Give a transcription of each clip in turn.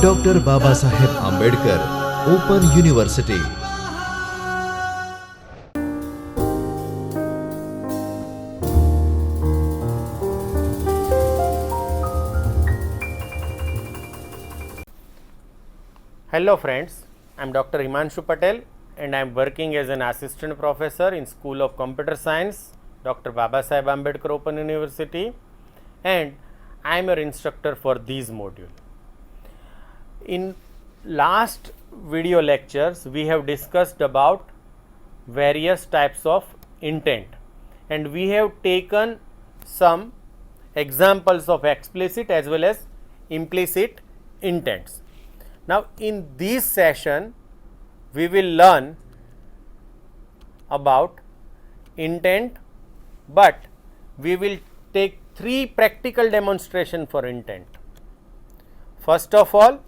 Doctor Babasaheb Ambedkar open university. Hello friends, I am Dr. Himanshu Patel and I am working as an assistant professor in School of Computer Science, Dr. Babasaheb Ambedkar Open University, and I am your instructor for these modules. In last video lectures, we have discussed about various types of intent and we have taken some examples of explicit as well as implicit intents. Now, in this session, we will learn about intent, but we will take 3 practical demonstration for intent. First of all,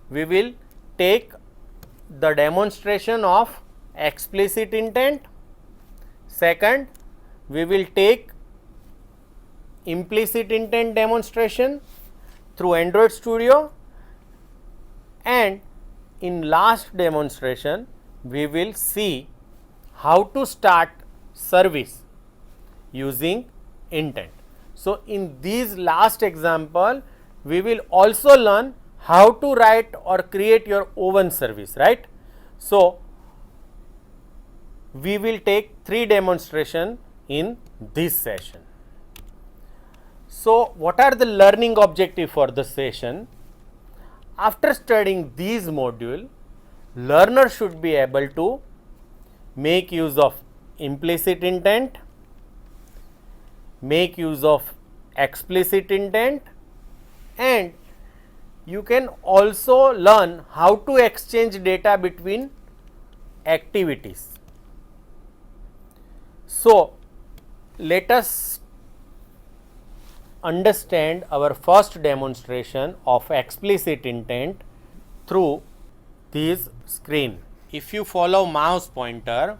we will take the demonstration of explicit intent. Second, we will take implicit intent demonstration through Android Studio. And in last demonstration, we will see how to start service using intent. So, in these last example, we will also learn how to write or create your own service, right. So, we will take 3 demonstration in this session. So, what are the learning objective for the session? After studying these modules, learner should be able to make use of implicit intent, make use of explicit intent, and you can also learn how to exchange data between activities. So, let us understand our first demonstration of explicit intent through this screen. If you follow mouse pointer,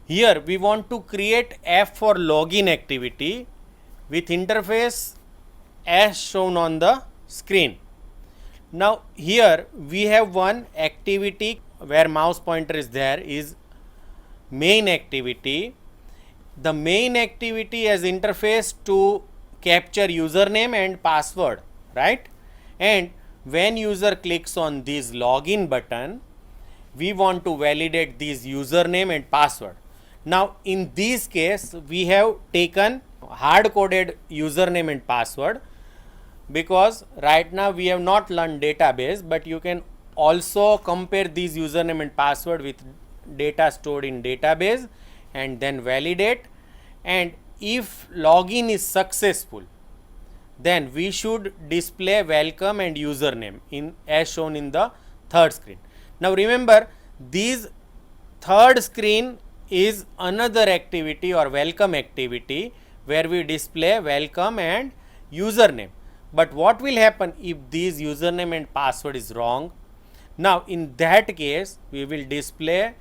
here we want to create F for login activity with interface as shown on the screen. Now, here we have one activity where mouse pointer is there is main activity. The main activity has interface to capture username and password, right. And when user clicks on this login button, we want to validate this username and password. Now, in this case, we have taken hard coded username and password because right now we have not learned database, but you can also compare these username and password with data stored in database and then validate. And if login is successful, then we should display welcome and username in as shown in the third screen. Now, remember this third screen is another activity or welcome activity where we display welcome and username. But what will happen if this username and password is wrong? Now, in that case, we will display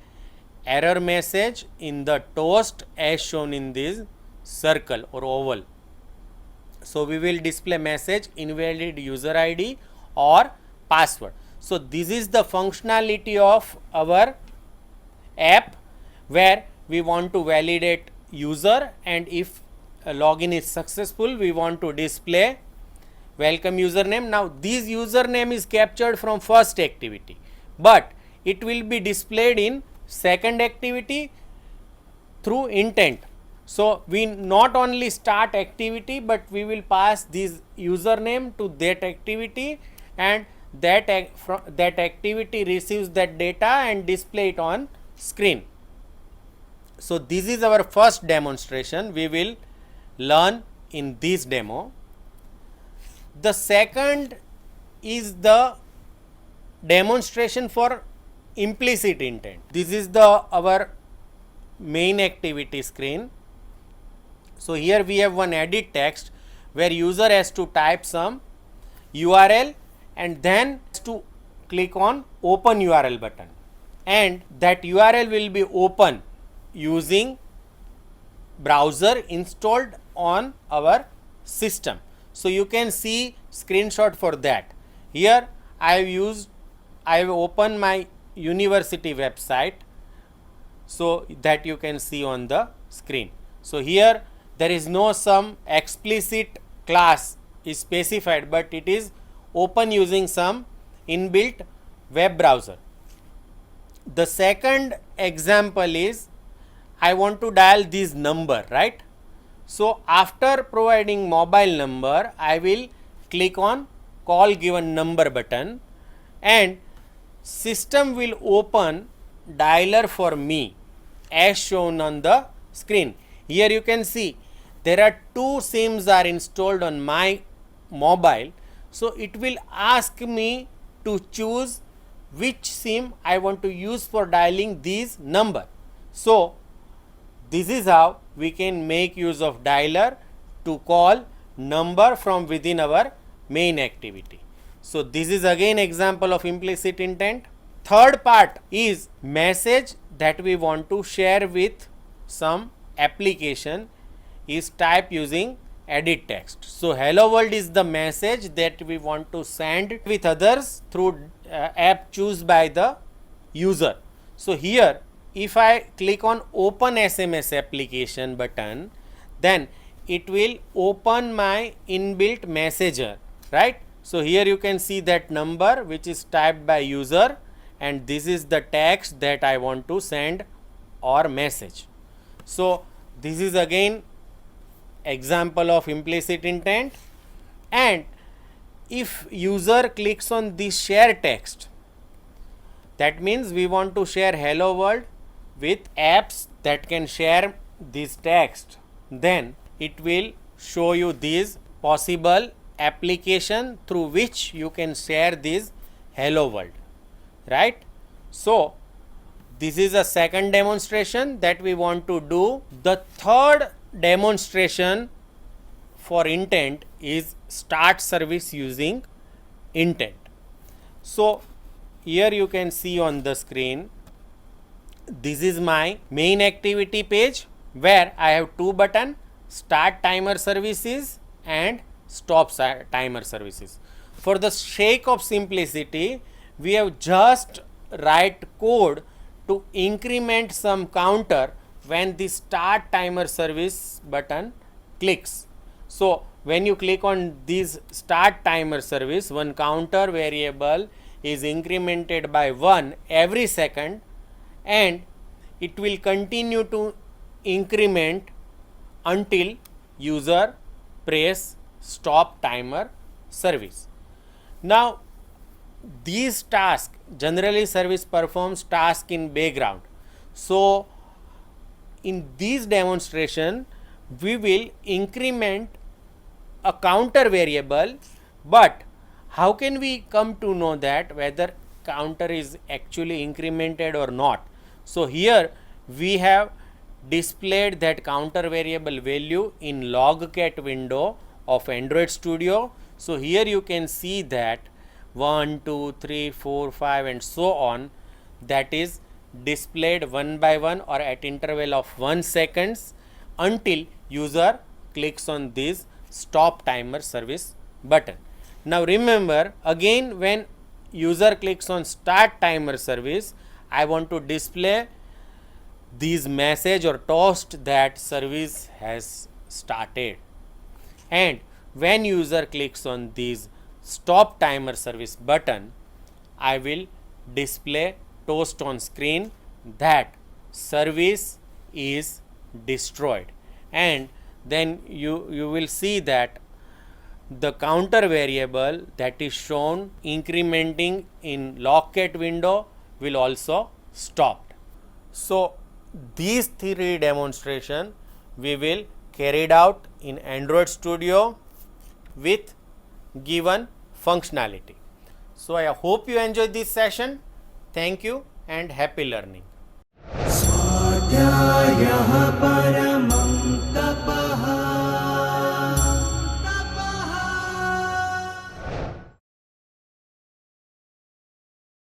error message in the toast as shown in this circle or oval. So, we will display message invalid user ID or password. So, this is the functionality of our app where we want to validate user, and if login is successful, we want to display welcome username. Now, this username is captured from first activity, but it will be displayed in second activity through intent. So, we not only start activity, but we will pass this username to that activity, and that activity receives that data and display it on screen. So, this is our first demonstration we will learn in this demo. The second is the demonstration for implicit intent. This is our main activity screen. So, here we have one edit text where user has to type some URL and then has to click on open URL button, and that URL will be open using browser installed on our system. So you can see screenshot for that. Here I have opened my university website, so that you can see on the screen. So here there is no some explicit class is specified, but it is open using some inbuilt web browser. The second example is I want to dial this number, right? So after providing mobile number, I will click on call given number button, and system will open dialer for me as shown on the screen. Here you can see there are two SIMs are installed on my mobile, so it will ask me to choose which SIM I want to use for dialing these number. So this is how we can make use of dialer to call number from within our main activity. So this is again example of implicit intent. Third part is message that we want to share with some application is type using edit text. So hello world is the message that we want to send with others through app choose by the user. So here if I click on open SMS application button, then it will open my inbuilt messenger, right? So here you can see that number which is typed by user, and this is the text that I want to send or message. So this is again example of implicit intent. And if user clicks on this share text, that means we want to share hello world with apps that can share this text, then it will show you this possible application through which you can share this hello world, right? So this is a second demonstration that we want to do. The third demonstration for intent is start service using intent. So here you can see on the screen, this is my main activity page where I have two buttons, start timer services and stop timer services. For the sake of simplicity, we have just write code to increment some counter when the start timer service button clicks. So when you click on this start timer service, one counter variable is incremented by 1 every second, and it will continue to increment until user press stop timer service. Now these tasks, generally service performs task in background. So in this demonstration we will increment a counter variable, but how can we come to know that whether counter is actually incremented or not? So here we have displayed that counter variable value in logcat window of Android Studio. So here you can see that 1, 2, 3, 4, 5 and so on, that is displayed one by one or at interval of 1 seconds until user clicks on this stop timer service button. Now remember, again when user clicks on start timer service, I want to display this message or toast that service has started, and when user clicks on this stop timer service button, I will display toast on screen that service is destroyed, and then you will see that the counter variable that is shown incrementing in logcat window will also stop. So these three demonstration we will carried out in Android Studio with given functionality. So I hope you enjoyed this session. Thank you and happy learning.